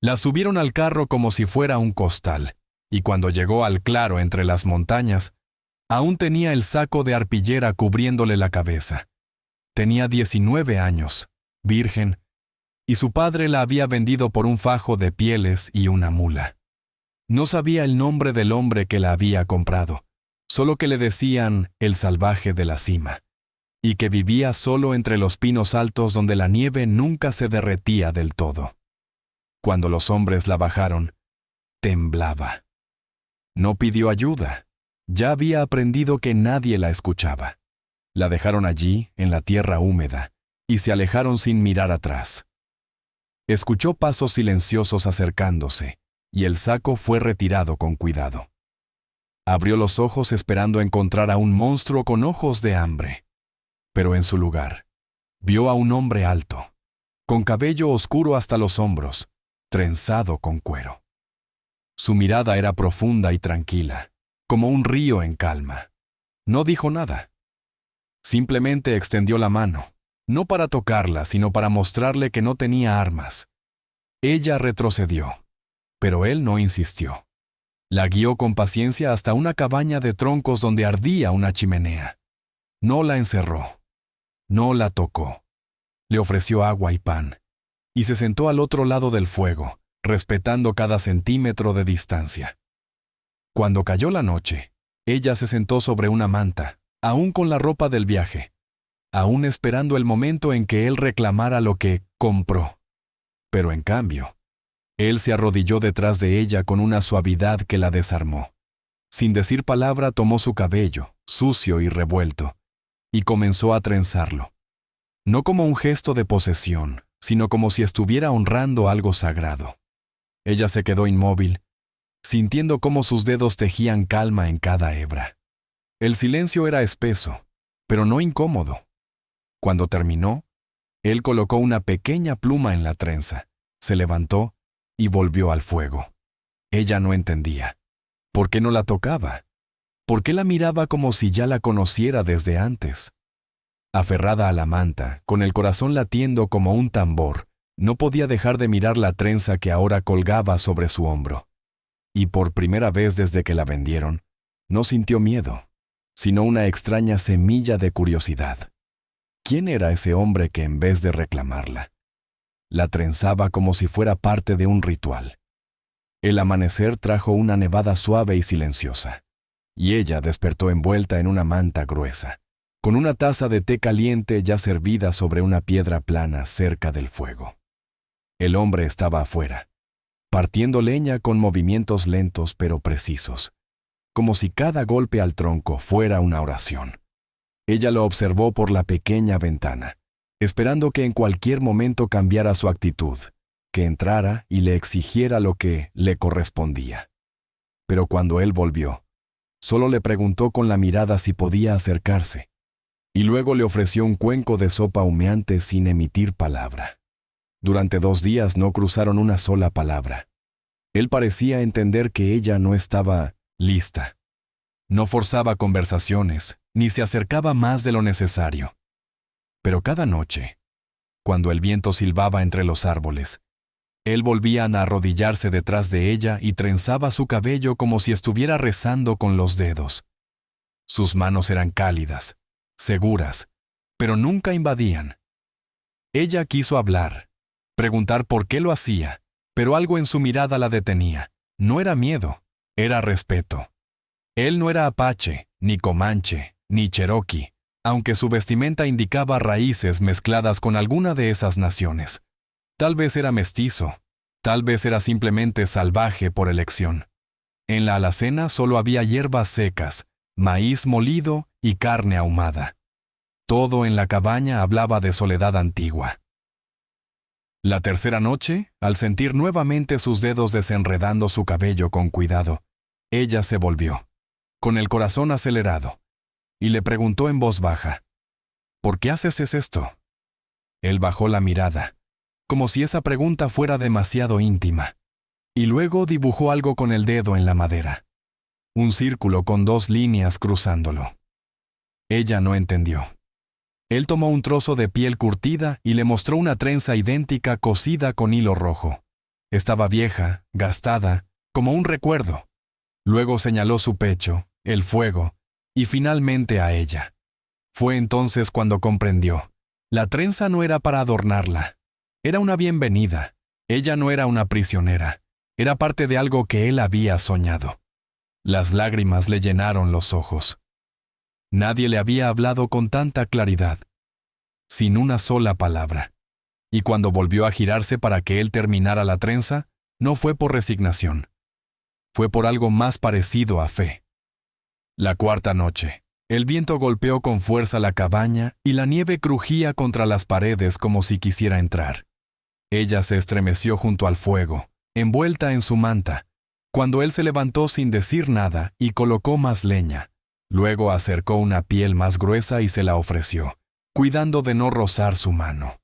La subieron al carro como si fuera un costal, y cuando llegó al claro entre las montañas, aún tenía el saco de arpillera cubriéndole la cabeza. Tenía 19 años, virgen, y su padre la había vendido por un fajo de pieles y una mula. No sabía el nombre del hombre que la había comprado, solo que le decían el salvaje de la cima, y que vivía solo entre los pinos altos donde la nieve nunca se derretía del todo. Cuando los hombres la bajaron, temblaba. No pidió ayuda. Ya había aprendido que nadie la escuchaba. La dejaron allí, en la tierra húmeda, y se alejaron sin mirar atrás. Escuchó pasos silenciosos acercándose, y el saco fue retirado con cuidado. Abrió los ojos esperando encontrar a un monstruo con ojos de hambre. Pero en su lugar, vio a un hombre alto, con cabello oscuro hasta los hombros, trenzado con cuero. Su mirada era profunda y tranquila, como un río en calma. No dijo nada. Simplemente extendió la mano, no para tocarla, sino para mostrarle que no tenía armas. Ella retrocedió, pero él no insistió. La guió con paciencia hasta una cabaña de troncos donde ardía una chimenea. No la encerró. No la tocó. Le ofreció agua y pan, y se sentó al otro lado del fuego, respetando cada centímetro de distancia. Cuando cayó la noche, ella se sentó sobre una manta, aún con la ropa del viaje, aún esperando el momento en que él reclamara lo que compró. Pero en cambio, él se arrodilló detrás de ella con una suavidad que la desarmó. Sin decir palabra tomó su cabello, sucio y revuelto, y comenzó a trenzarlo. No como un gesto de posesión, sino como si estuviera honrando algo sagrado. Ella se quedó inmóvil, sintiendo cómo sus dedos tejían calma en cada hebra. El silencio era espeso, pero no incómodo. Cuando terminó, él colocó una pequeña pluma en la trenza, se levantó y volvió al fuego. Ella no entendía. ¿Por qué no la tocaba? ¿Por qué la miraba como si ya la conociera desde antes? Aferrada a la manta, con el corazón latiendo como un tambor, no podía dejar de mirar la trenza que ahora colgaba sobre su hombro. Y por primera vez desde que la vendieron, no sintió miedo, sino una extraña semilla de curiosidad. ¿Quién era ese hombre que en vez de reclamarla, la trenzaba como si fuera parte de un ritual? El amanecer trajo una nevada suave y silenciosa, y ella despertó envuelta en una manta gruesa, con una taza de té caliente ya servida sobre una piedra plana cerca del fuego. El hombre estaba afuera, partiendo leña con movimientos lentos pero precisos, como si cada golpe al tronco fuera una oración. Ella lo observó por la pequeña ventana, esperando que en cualquier momento cambiara su actitud, que entrara y le exigiera lo que le correspondía. Pero cuando él volvió, solo le preguntó con la mirada si podía acercarse, y luego le ofreció un cuenco de sopa humeante sin emitir palabra. Durante 2 días no cruzaron una sola palabra. Él parecía entender que ella no estaba lista. No forzaba conversaciones, ni se acercaba más de lo necesario. Pero cada noche, cuando el viento silbaba entre los árboles, él volvía a arrodillarse detrás de ella y trenzaba su cabello como si estuviera rezando con los dedos. Sus manos eran cálidas, seguras, pero nunca invadían. Ella quiso hablar, preguntar por qué lo hacía, pero algo en su mirada la detenía. No era miedo, era respeto. Él no era apache, ni comanche, ni cherokee, aunque su vestimenta indicaba raíces mezcladas con alguna de esas naciones. Tal vez era mestizo, tal vez era simplemente salvaje por elección. En la alacena solo había hierbas secas, maíz molido y carne ahumada. Todo en la cabaña hablaba de soledad antigua. La tercera noche, al sentir nuevamente sus dedos desenredando su cabello con cuidado, ella se volvió, con el corazón acelerado, y le preguntó en voz baja, ¿por qué haces esto? Él bajó la mirada, como si esa pregunta fuera demasiado íntima, y luego dibujó algo con el dedo en la madera, un círculo con 2 líneas cruzándolo. Ella no entendió. Él tomó un trozo de piel curtida y le mostró una trenza idéntica cosida con hilo rojo. Estaba vieja, gastada, como un recuerdo. Luego señaló su pecho, el fuego, y finalmente a ella. Fue entonces cuando comprendió. La trenza no era para adornarla. Era una bienvenida. Ella no era una prisionera. Era parte de algo que él había soñado. Las lágrimas le llenaron los ojos. Nadie le había hablado con tanta claridad, sin una sola palabra. Y cuando volvió a girarse para que él terminara la trenza, no fue por resignación. Fue por algo más parecido a fe. La cuarta noche, el viento golpeó con fuerza la cabaña y la nieve crujía contra las paredes como si quisiera entrar. Ella se estremeció junto al fuego, envuelta en su manta, cuando él se levantó sin decir nada y colocó más leña. Luego acercó una piel más gruesa y se la ofreció, cuidando de no rozar su mano.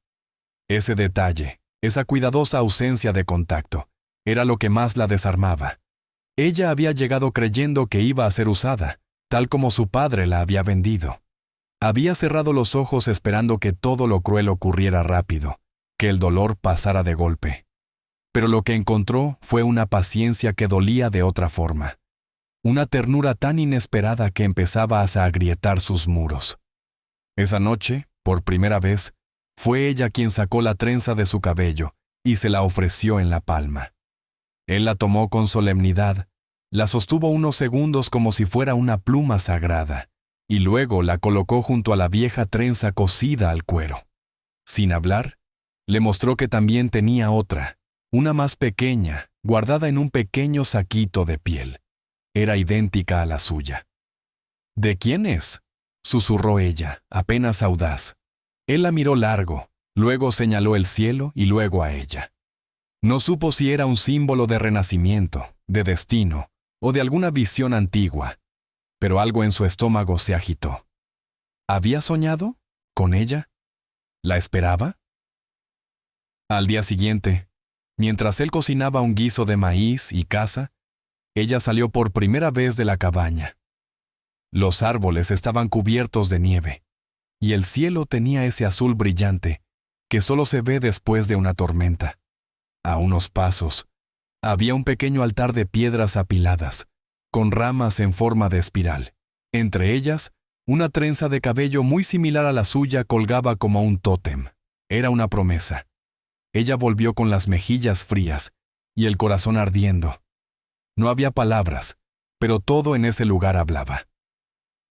Ese detalle, esa cuidadosa ausencia de contacto, era lo que más la desarmaba. Ella había llegado creyendo que iba a ser usada, tal como su padre la había vendido. Había cerrado los ojos esperando que todo lo cruel ocurriera rápido, que el dolor pasara de golpe. Pero lo que encontró fue una paciencia que dolía de otra forma. Una ternura tan inesperada que empezaba a agrietar sus muros. Esa noche, por primera vez, fue ella quien sacó la trenza de su cabello y se la ofreció en la palma. Él la tomó con solemnidad, la sostuvo unos segundos como si fuera una pluma sagrada, y luego la colocó junto a la vieja trenza cosida al cuero. Sin hablar, le mostró que también tenía otra, una más pequeña, guardada en un pequeño saquito de piel. Era idéntica a la suya. ¿De quién es?, susurró ella, apenas audaz. Él la miró largo, luego señaló el cielo y luego a ella. No supo si era un símbolo de renacimiento, de destino o de alguna visión antigua, pero algo en su estómago se agitó. ¿Había soñado? ¿Con ella? ¿La esperaba? Al día siguiente, mientras él cocinaba un guiso de maíz y caza, ella salió por primera vez de la cabaña. Los árboles estaban cubiertos de nieve, y el cielo tenía ese azul brillante que solo se ve después de una tormenta. A unos pasos, había un pequeño altar de piedras apiladas, con ramas en forma de espiral. Entre ellas, una trenza de cabello muy similar a la suya colgaba como un tótem. Era una promesa. Ella volvió con las mejillas frías y el corazón ardiendo. No había palabras, pero todo en ese lugar hablaba.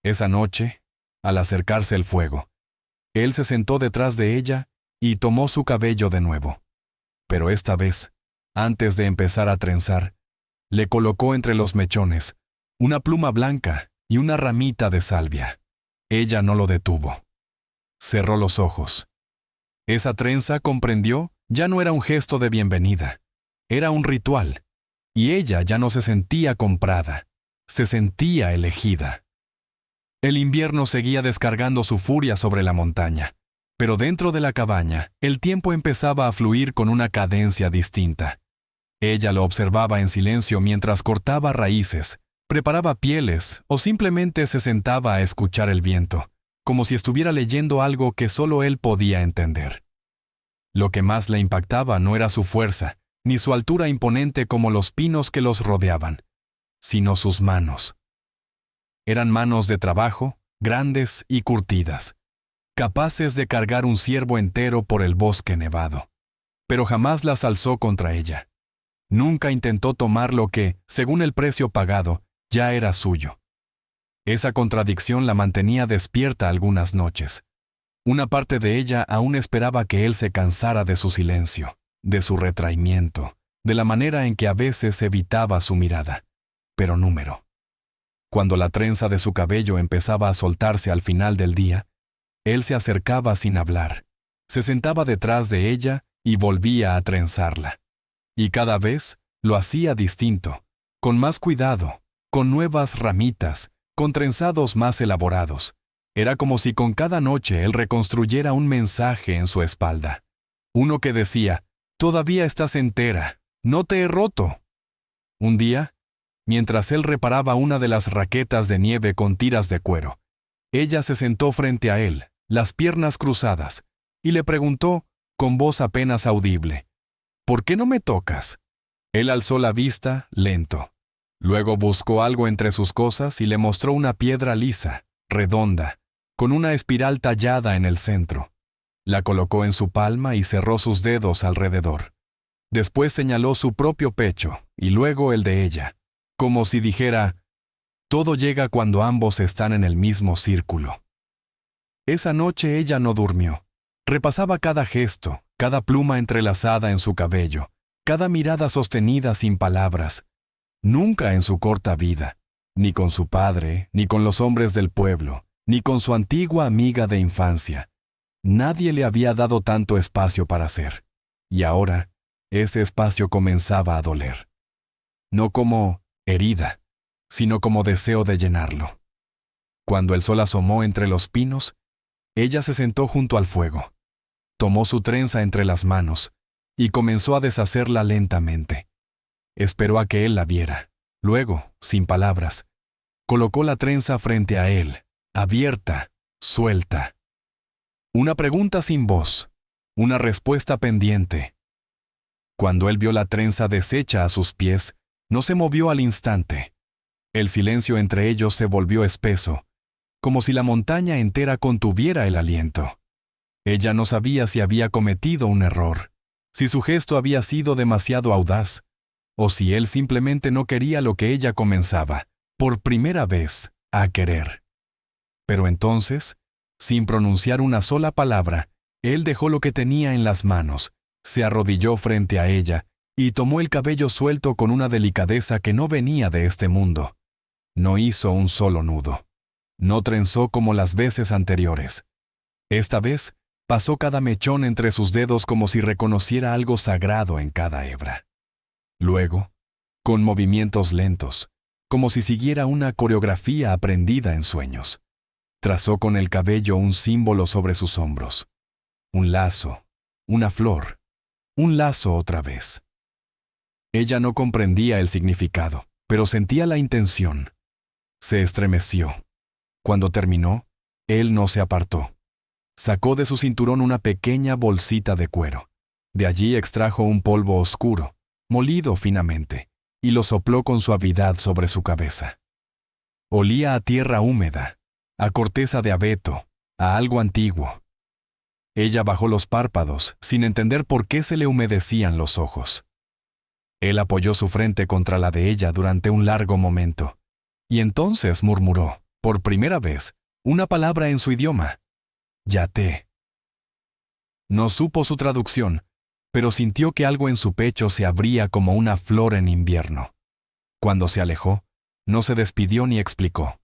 Esa noche, al acercarse el fuego, él se sentó detrás de ella y tomó su cabello de nuevo. Pero esta vez, antes de empezar a trenzar, le colocó entre los mechones una pluma blanca y una ramita de salvia. Ella no lo detuvo. Cerró los ojos. Esa trenza, comprendió, ya no era un gesto de bienvenida. Era un ritual. Y ella ya no se sentía comprada. Se sentía elegida. El invierno seguía descargando su furia sobre la montaña, pero dentro de la cabaña, el tiempo empezaba a fluir con una cadencia distinta. Ella lo observaba en silencio mientras cortaba raíces, preparaba pieles o simplemente se sentaba a escuchar el viento, como si estuviera leyendo algo que solo él podía entender. Lo que más le impactaba no era su fuerza, ni su altura imponente como los pinos que los rodeaban, sino sus manos. Eran manos de trabajo, grandes y curtidas, capaces de cargar un ciervo entero por el bosque nevado. Pero jamás las alzó contra ella. Nunca intentó tomar lo que, según el precio pagado, ya era suyo. Esa contradicción la mantenía despierta algunas noches. Una parte de ella aún esperaba que él se cansara de su silencio, de su retraimiento, de la manera en que a veces evitaba su mirada. Pero número. Cuando la trenza de su cabello empezaba a soltarse al final del día, él se acercaba sin hablar, se sentaba detrás de ella y volvía a trenzarla. Y cada vez lo hacía distinto, con más cuidado, con nuevas ramitas, con trenzados más elaborados. Era como si con cada noche él reconstruyera un mensaje en su espalda. Uno que decía, «Todavía estás entera, no te he roto». Un día, mientras él reparaba una de las raquetas de nieve con tiras de cuero, ella se sentó frente a él, las piernas cruzadas, y le preguntó, con voz apenas audible, «¿Por qué no me tocas? Él alzó la vista, lento. Luego buscó algo entre sus cosas y le mostró una piedra lisa, redonda, con una espiral tallada en el centro. La colocó en su palma y cerró sus dedos alrededor. Después señaló su propio pecho y luego el de ella, como si dijera: todo llega cuando ambos están en el mismo círculo. Esa noche ella no durmió. Repasaba cada gesto, cada pluma entrelazada en su cabello, cada mirada sostenida sin palabras. Nunca en su corta vida, ni con su padre, ni con los hombres del pueblo, ni con su antigua amiga de infancia, nadie le había dado tanto espacio para ser. Y ahora, ese espacio comenzaba a doler. No como herida, sino como deseo de llenarlo. Cuando el sol asomó entre los pinos, ella se sentó junto al fuego. Tomó su trenza entre las manos y comenzó a deshacerla lentamente. Esperó a que él la viera. Luego, sin palabras, colocó la trenza frente a él, abierta, suelta. Una pregunta sin voz, una respuesta pendiente. Cuando él vio la trenza deshecha a sus pies, no se movió al instante. El silencio entre ellos se volvió espeso, como si la montaña entera contuviera el aliento. Ella no sabía si había cometido un error, si su gesto había sido demasiado audaz, o si él simplemente no quería lo que ella comenzaba, por primera vez, a querer. Pero entonces, sin pronunciar una sola palabra, él dejó lo que tenía en las manos, se arrodilló frente a ella y tomó el cabello suelto con una delicadeza que no venía de este mundo. No hizo un solo nudo. No trenzó como las veces anteriores. Esta vez, pasó cada mechón entre sus dedos como si reconociera algo sagrado en cada hebra. Luego, con movimientos lentos, como si siguiera una coreografía aprendida en sueños, trazó con el cabello un símbolo sobre sus hombros. Un lazo, una flor, un lazo otra vez. Ella no comprendía el significado, pero sentía la intención. Se estremeció. Cuando terminó, él no se apartó. Sacó de su cinturón una pequeña bolsita de cuero. De allí extrajo un polvo oscuro, molido finamente, y lo sopló con suavidad sobre su cabeza. Olía a tierra húmeda, a corteza de abeto, a algo antiguo. Ella bajó los párpados, sin entender por qué se le humedecían los ojos. Él apoyó su frente contra la de ella durante un largo momento, y entonces murmuró, por primera vez, una palabra en su idioma: Yaté. No supo su traducción, pero sintió que algo en su pecho se abría como una flor en invierno. Cuando se alejó, no se despidió ni explicó.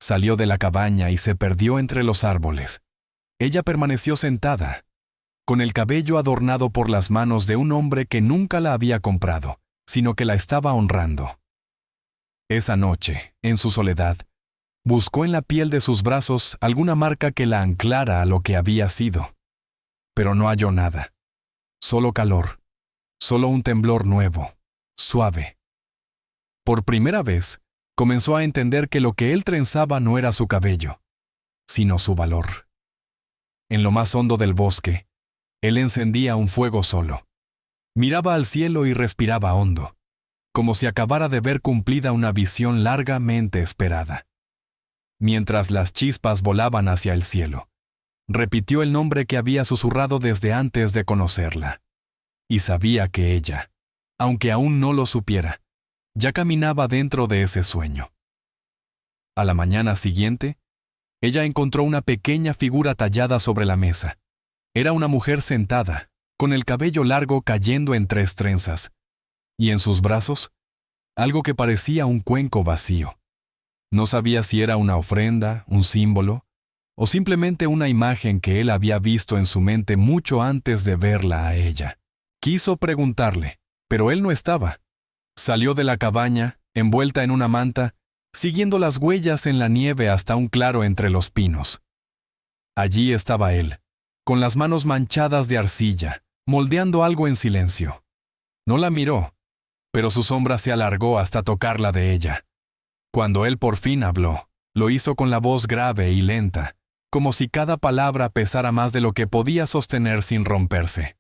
Salió de la cabaña y se perdió entre los árboles. Ella permaneció sentada, con el cabello adornado por las manos de un hombre que nunca la había comprado, sino que la estaba honrando. Esa noche, en su soledad, buscó en la piel de sus brazos alguna marca que la anclara a lo que había sido. Pero no halló nada. Solo calor. Solo un temblor nuevo, suave. Por primera vez, comenzó a entender que lo que él trenzaba no era su cabello, sino su valor. En lo más hondo del bosque, él encendía un fuego solo. Miraba al cielo y respiraba hondo, como si acabara de ver cumplida una visión largamente esperada. Mientras las chispas volaban hacia el cielo, repitió el nombre que había susurrado desde antes de conocerla. Y sabía que ella, aunque aún no lo supiera, ya caminaba dentro de ese sueño. A la mañana siguiente, ella encontró una pequeña figura tallada sobre la mesa. Era una mujer sentada, con el cabello largo cayendo en 3 trenzas, y en sus brazos, algo que parecía un cuenco vacío. No sabía si era una ofrenda, un símbolo, o simplemente una imagen que él había visto en su mente mucho antes de verla a ella. Quiso preguntarle, pero él no estaba. Salió de la cabaña, envuelta en una manta, siguiendo las huellas en la nieve hasta un claro entre los pinos. Allí estaba él, con las manos manchadas de arcilla, moldeando algo en silencio. No la miró, pero su sombra se alargó hasta tocarla de ella. Cuando él por fin habló, lo hizo con la voz grave y lenta, como si cada palabra pesara más de lo que podía sostener sin romperse.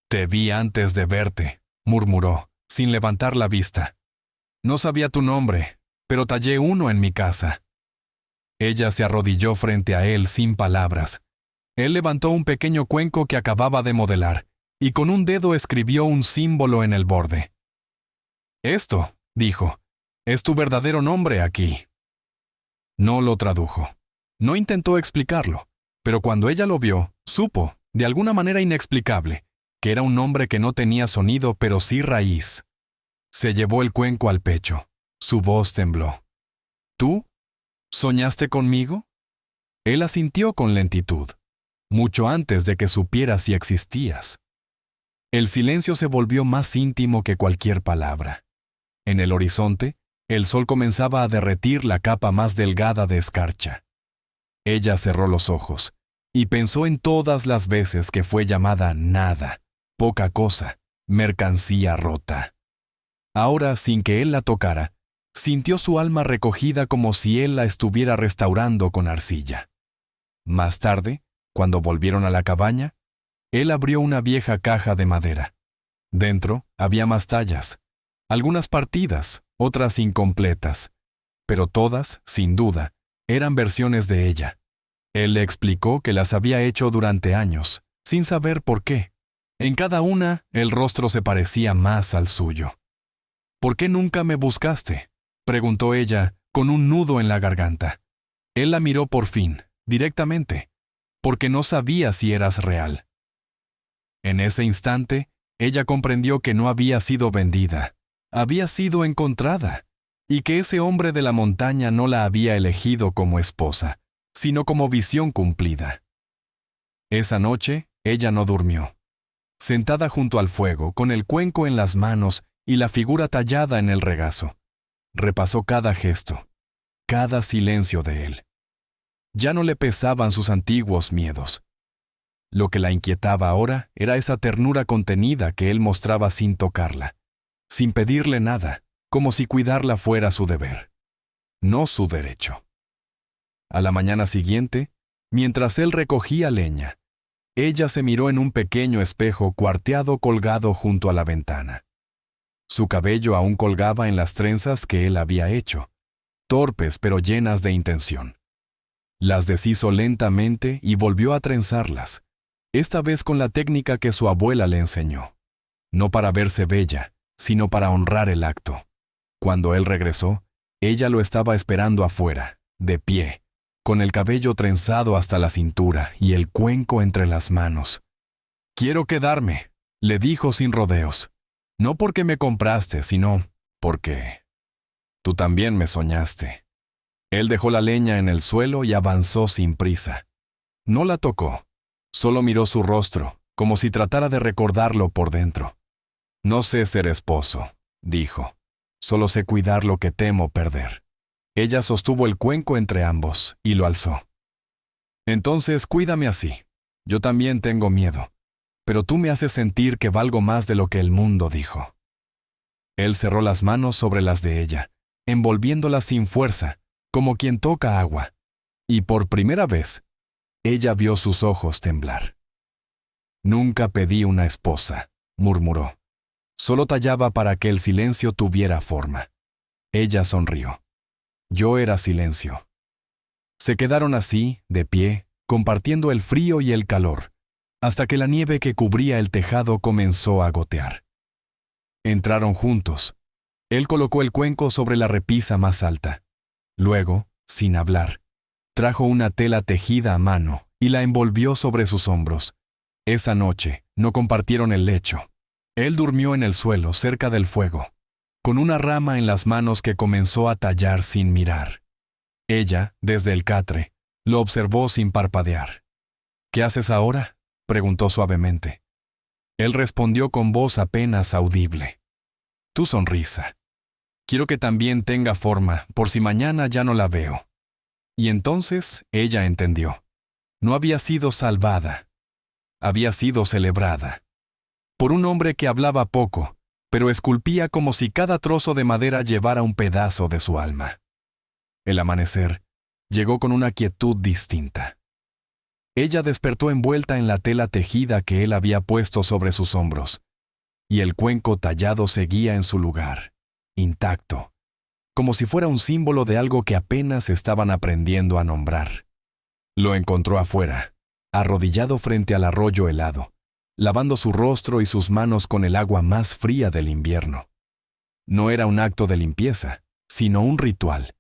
«Te vi antes de verte», murmuró, sin levantar la vista. No sabía tu nombre, pero tallé uno en mi casa. Ella se arrodilló frente a él sin palabras. Él levantó un pequeño cuenco que acababa de modelar, y con un dedo escribió un símbolo en el borde. Esto, dijo, es tu verdadero nombre aquí. No lo tradujo. No intentó explicarlo, pero cuando ella lo vio, supo, de alguna manera inexplicable, que era un nombre que no tenía sonido pero sí raíz. Se llevó el cuenco al pecho. Su voz tembló. ¿Tú? ¿Soñaste conmigo? Él asintió con lentitud, mucho antes de que supiera si existías. El silencio se volvió más íntimo que cualquier palabra. En el horizonte, el sol comenzaba a derretir la capa más delgada de escarcha. Ella cerró los ojos y pensó en todas las veces que fue llamada nada, poca cosa, mercancía rota. Ahora, sin que él la tocara, sintió su alma recogida como si él la estuviera restaurando con arcilla. Más tarde, cuando volvieron a la cabaña, él abrió una vieja caja de madera. Dentro había más tallas, algunas partidas, otras incompletas, pero todas, sin duda, eran versiones de ella. Él le explicó que las había hecho durante años, sin saber por qué. En cada una, el rostro se parecía más al suyo. ¿Por qué nunca me buscaste?, preguntó ella, con un nudo en la garganta. Él la miró por fin, directamente, porque no sabía si eras real. En ese instante, ella comprendió que no había sido vendida, había sido encontrada, y que ese hombre de la montaña no la había elegido como esposa, sino como visión cumplida. Esa noche, ella no durmió. Sentada junto al fuego, con el cuenco en las manos y la figura tallada en el regazo, repasó cada gesto, cada silencio de él. Ya no le pesaban sus antiguos miedos. Lo que la inquietaba ahora era esa ternura contenida que él mostraba sin tocarla, sin pedirle nada, como si cuidarla fuera su deber, no su derecho. A la mañana siguiente, mientras él recogía leña, ella se miró en un pequeño espejo cuarteado colgado junto a la ventana. Su cabello aún colgaba en las trenzas que él había hecho, torpes pero llenas de intención. Las deshizo lentamente y volvió a trenzarlas, esta vez con la técnica que su abuela le enseñó, no para verse bella, sino para honrar el acto. Cuando él regresó, ella lo estaba esperando afuera, de pie, con el cabello trenzado hasta la cintura y el cuenco entre las manos. «Quiero quedarme», le dijo sin rodeos. «No porque me compraste, sino porque tú también me soñaste». Él dejó la leña en el suelo y avanzó sin prisa. No la tocó, solo miró su rostro, como si tratara de recordarlo por dentro. «No sé ser esposo», dijo. «Solo sé cuidar lo que temo perder». Ella sostuvo el cuenco entre ambos y lo alzó. «Entonces cuídame así. Yo también tengo miedo, pero tú me haces sentir que valgo más de lo que el mundo dijo». Él cerró las manos sobre las de ella, envolviéndolas sin fuerza, como quien toca agua, y por primera vez, ella vio sus ojos temblar. «Nunca pedí una esposa», murmuró. «Solo tallaba para que el silencio tuviera forma». Ella sonrió. Yo era silencio. Se quedaron así, de pie, compartiendo el frío y el calor, hasta que la nieve que cubría el tejado comenzó a gotear. Entraron juntos. Él colocó el cuenco sobre la repisa más alta. Luego, sin hablar, trajo una tela tejida a mano y la envolvió sobre sus hombros. Esa noche no compartieron el lecho. Él durmió en el suelo, cerca del fuego, con una rama en las manos que comenzó a tallar sin mirar. Ella, desde el catre, lo observó sin parpadear. «¿Qué haces ahora?», preguntó suavemente. Él respondió con voz apenas audible. «Tu sonrisa. Quiero que también tenga forma, por si mañana ya no la veo». Y entonces ella entendió. No había sido salvada. Había sido celebrada. Por un hombre que hablaba poco, pero esculpía como si cada trozo de madera llevara un pedazo de su alma. El amanecer llegó con una quietud distinta. Ella despertó envuelta en la tela tejida que él había puesto sobre sus hombros. y el cuenco tallado seguía en su lugar, intacto, como si fuera un símbolo de algo que apenas estaban aprendiendo a nombrar. Lo encontró afuera, arrodillado frente al arroyo helado, lavando su rostro y sus manos con el agua más fría del invierno. No era un acto de limpieza, sino un ritual.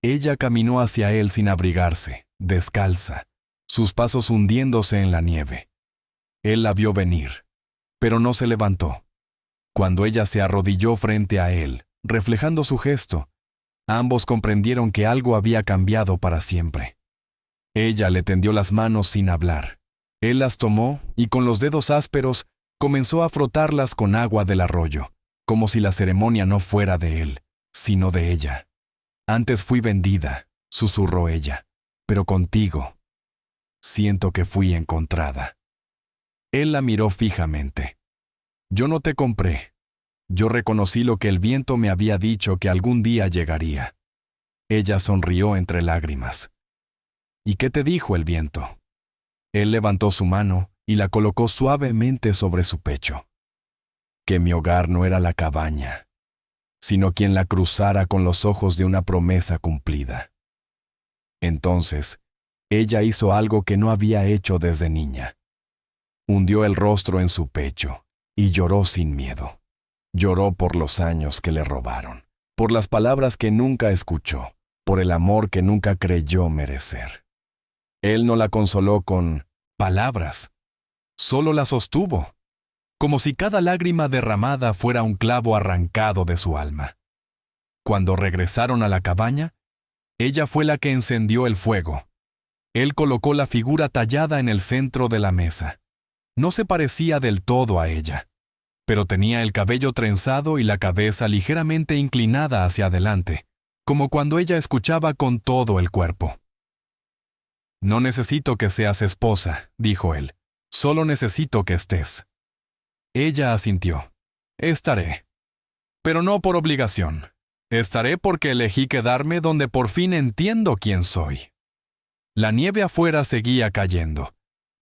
Ella caminó hacia él sin abrigarse, descalza, sus pasos hundiéndose en la nieve. Él la vio venir, pero no se levantó. Cuando ella se arrodilló frente a él, reflejando su gesto, ambos comprendieron que algo había cambiado para siempre. Ella le tendió las manos sin hablar. Él las tomó y con los dedos ásperos comenzó a frotarlas con agua del arroyo, como si la ceremonia no fuera de él, sino de ella. Antes fui vendida, susurró ella, pero contigo siento que fui encontrada. Él la miró fijamente. Yo no te compré. Yo reconocí lo que el viento me había dicho que algún día llegaría. Ella sonrió entre lágrimas. ¿Y qué te dijo el viento? Él levantó su mano y la colocó suavemente sobre su pecho. Que mi hogar no era la cabaña, sino quien la cruzara con los ojos de una promesa cumplida. Entonces, ella hizo algo que no había hecho desde niña. Hundió el rostro en su pecho y lloró sin miedo. Lloró por los años que le robaron, por las palabras que nunca escuchó, por el amor que nunca creyó merecer. Él no la consoló con palabras, solo la sostuvo, como si cada lágrima derramada fuera un clavo arrancado de su alma. Cuando regresaron a la cabaña, ella fue la que encendió el fuego. Él colocó la figura tallada en el centro de la mesa. No se parecía del todo a ella, pero tenía el cabello trenzado y la cabeza ligeramente inclinada hacia adelante, como cuando ella escuchaba con todo el cuerpo. No necesito que seas esposa, dijo él, solo necesito que estés. Ella asintió. Estaré. Pero no por obligación. Estaré porque elegí quedarme donde por fin entiendo quién soy. La nieve afuera seguía cayendo,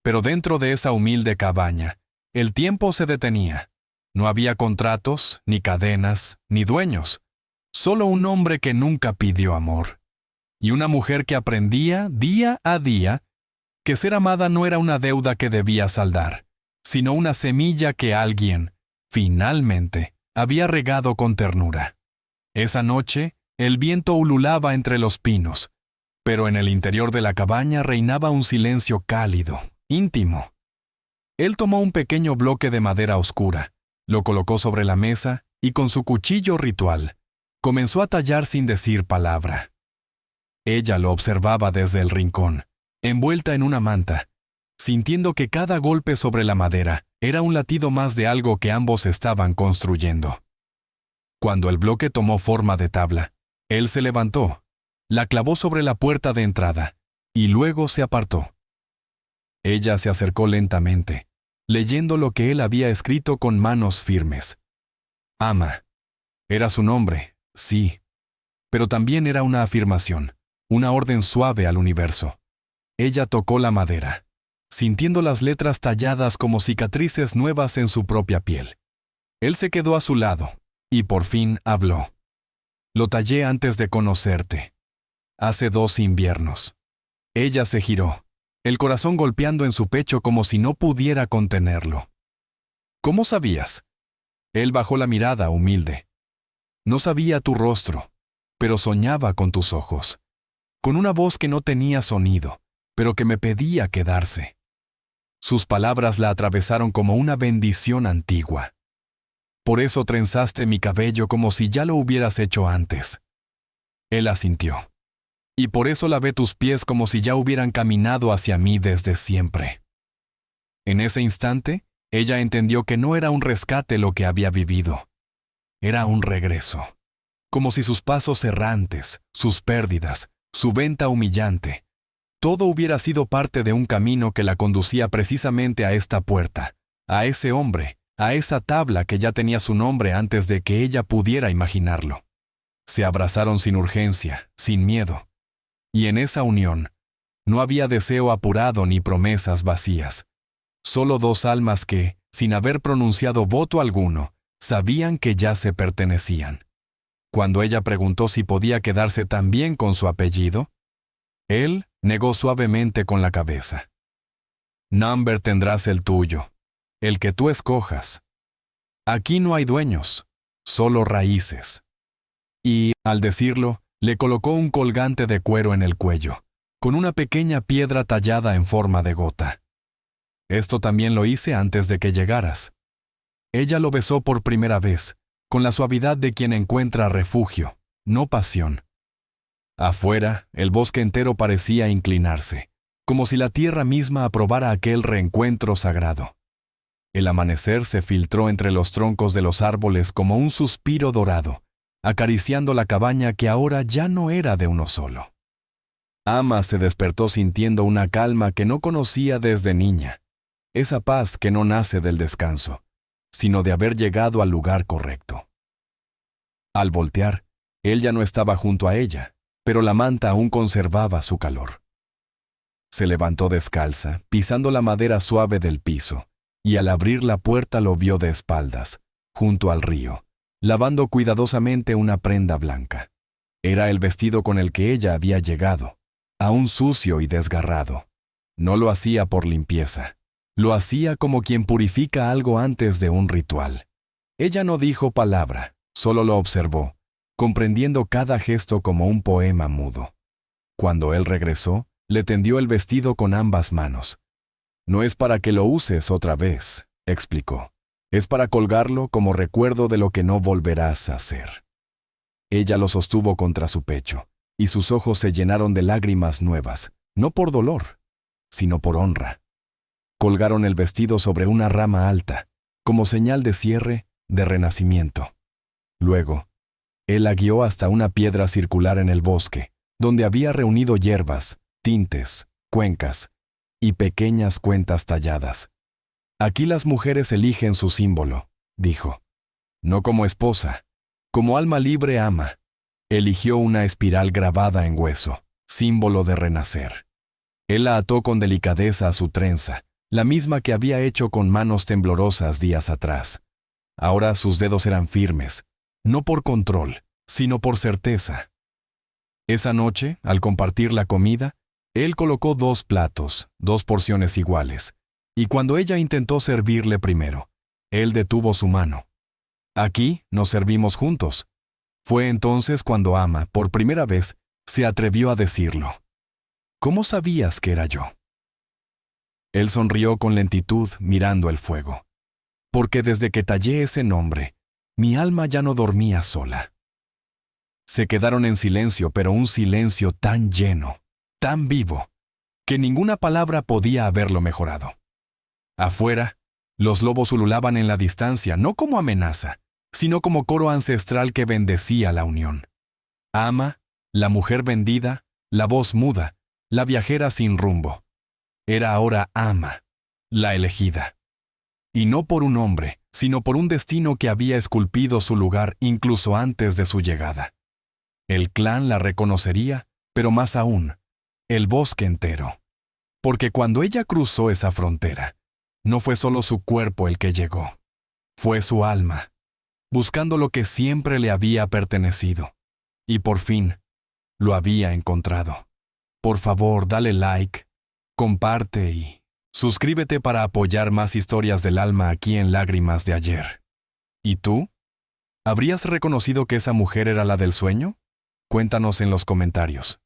pero dentro de esa humilde cabaña, el tiempo se detenía. No había contratos, ni cadenas, ni dueños. Solo un hombre que nunca pidió amor. Y una mujer que aprendía, día a día, que ser amada no era una deuda que debía saldar, sino una semilla que alguien, finalmente, había regado con ternura. Esa noche, el viento ululaba entre los pinos, pero en el interior de la cabaña reinaba un silencio cálido, íntimo. Él tomó un pequeño bloque de madera oscura, lo colocó sobre la mesa y con su cuchillo ritual, comenzó a tallar sin decir palabra. Ella lo observaba desde el rincón, envuelta en una manta, sintiendo que cada golpe sobre la madera era un latido más de algo que ambos estaban construyendo. Cuando el bloque tomó forma de tabla, él se levantó, la clavó sobre la puerta de entrada y luego se apartó. Ella se acercó lentamente, leyendo lo que él había escrito con manos firmes. Ama. Era su nombre, sí, pero también era una afirmación, una orden suave al universo. Ella tocó la madera, sintiendo las letras talladas como cicatrices nuevas en su propia piel. Él se quedó a su lado y por fin habló. Lo tallé antes de conocerte, hace 2 inviernos. Ella se giró, el corazón golpeando en su pecho como si no pudiera contenerlo. ¿Cómo sabías? Él bajó la mirada humilde. No sabía tu rostro, pero soñaba con tus ojos, con una voz que no tenía sonido, pero que me pedía quedarse. Sus palabras la atravesaron como una bendición antigua. Por eso trenzaste mi cabello como si ya lo hubieras hecho antes. Él asintió. Y por eso lavé tus pies como si ya hubieran caminado hacia mí desde siempre. En ese instante, ella entendió que no era un rescate lo que había vivido. Era un regreso. Como si sus pasos errantes, sus pérdidas, su venta humillante, todo hubiera sido parte de un camino que la conducía precisamente a esta puerta, a ese hombre, a esa tabla que ya tenía su nombre antes de que ella pudiera imaginarlo. Se abrazaron sin urgencia, sin miedo. Y en esa unión, no había deseo apurado ni promesas vacías. Solo 2 almas que, sin haber pronunciado voto alguno, sabían que ya se pertenecían. Cuando ella preguntó si podía quedarse también con su apellido, él negó suavemente con la cabeza. Number tendrás el tuyo, el que tú escojas. Aquí no hay dueños, solo raíces. Y, al decirlo, le colocó un colgante de cuero en el cuello, con una pequeña piedra tallada en forma de gota. Esto también lo hice antes de que llegaras. Ella lo besó por primera vez, con la suavidad de quien encuentra refugio, no pasión. Afuera, el bosque entero parecía inclinarse, como si la tierra misma aprobara aquel reencuentro sagrado. El amanecer se filtró entre los troncos de los árboles como un suspiro dorado, acariciando la cabaña que ahora ya no era de uno solo. Ama se despertó sintiendo una calma que no conocía desde niña, esa paz que no nace del descanso, sino de haber llegado al lugar correcto. Al voltear, él ya no estaba junto a ella, pero la manta aún conservaba su calor. Se levantó descalza, pisando la madera suave del piso, y al abrir la puerta lo vio de espaldas, junto al río, lavando cuidadosamente una prenda blanca. Era el vestido con el que ella había llegado, aún sucio y desgarrado. No lo hacía por limpieza. Lo hacía como quien purifica algo antes de un ritual. Ella no dijo palabra, solo lo observó, comprendiendo cada gesto como un poema mudo. Cuando él regresó, le tendió el vestido con ambas manos. No es para que lo uses otra vez, explicó. Es para colgarlo como recuerdo de lo que no volverás a hacer. Ella lo sostuvo contra su pecho, y sus ojos se llenaron de lágrimas nuevas, no por dolor, sino por honra. Colgaron el vestido sobre una rama alta, como señal de cierre, de renacimiento. Luego, él la guió hasta una piedra circular en el bosque, donde había reunido hierbas, tintes, cuencas y pequeñas cuentas talladas. Aquí las mujeres eligen su símbolo, dijo. No como esposa, como alma libre ama. Eligió una espiral grabada en hueso, símbolo de renacer. Él la ató con delicadeza a su trenza, la misma que había hecho con manos temblorosas días atrás. Ahora sus dedos eran firmes, no por control, sino por certeza. Esa noche, al compartir la comida, él colocó 2 platos, 2 porciones iguales, y cuando ella intentó servirle primero, él detuvo su mano. Aquí nos servimos juntos. Fue entonces cuando Ama, por primera vez, se atrevió a decirlo. ¿Cómo sabías que era yo? Él sonrió con lentitud mirando el fuego. Porque desde que tallé ese nombre, mi alma ya no dormía sola. Se quedaron en silencio, pero un silencio tan lleno, tan vivo, que ninguna palabra podía haberlo mejorado. Afuera, los lobos ululaban en la distancia, no como amenaza, sino como coro ancestral que bendecía la unión. Ama, la mujer vendida, la voz muda, la viajera sin rumbo. Era ahora Ama, la elegida. Y no por un hombre, sino por un destino que había esculpido su lugar incluso antes de su llegada. El clan la reconocería, pero más aún, el bosque entero. Porque cuando ella cruzó esa frontera, no fue solo su cuerpo el que llegó, fue su alma, buscando lo que siempre le había pertenecido. Y por fin, lo había encontrado. Por favor, dale like, comparte y suscríbete para apoyar más historias del alma aquí en Lágrimas de Ayer. ¿Y tú? ¿Habrías reconocido que esa mujer era la del sueño? Cuéntanos en los comentarios.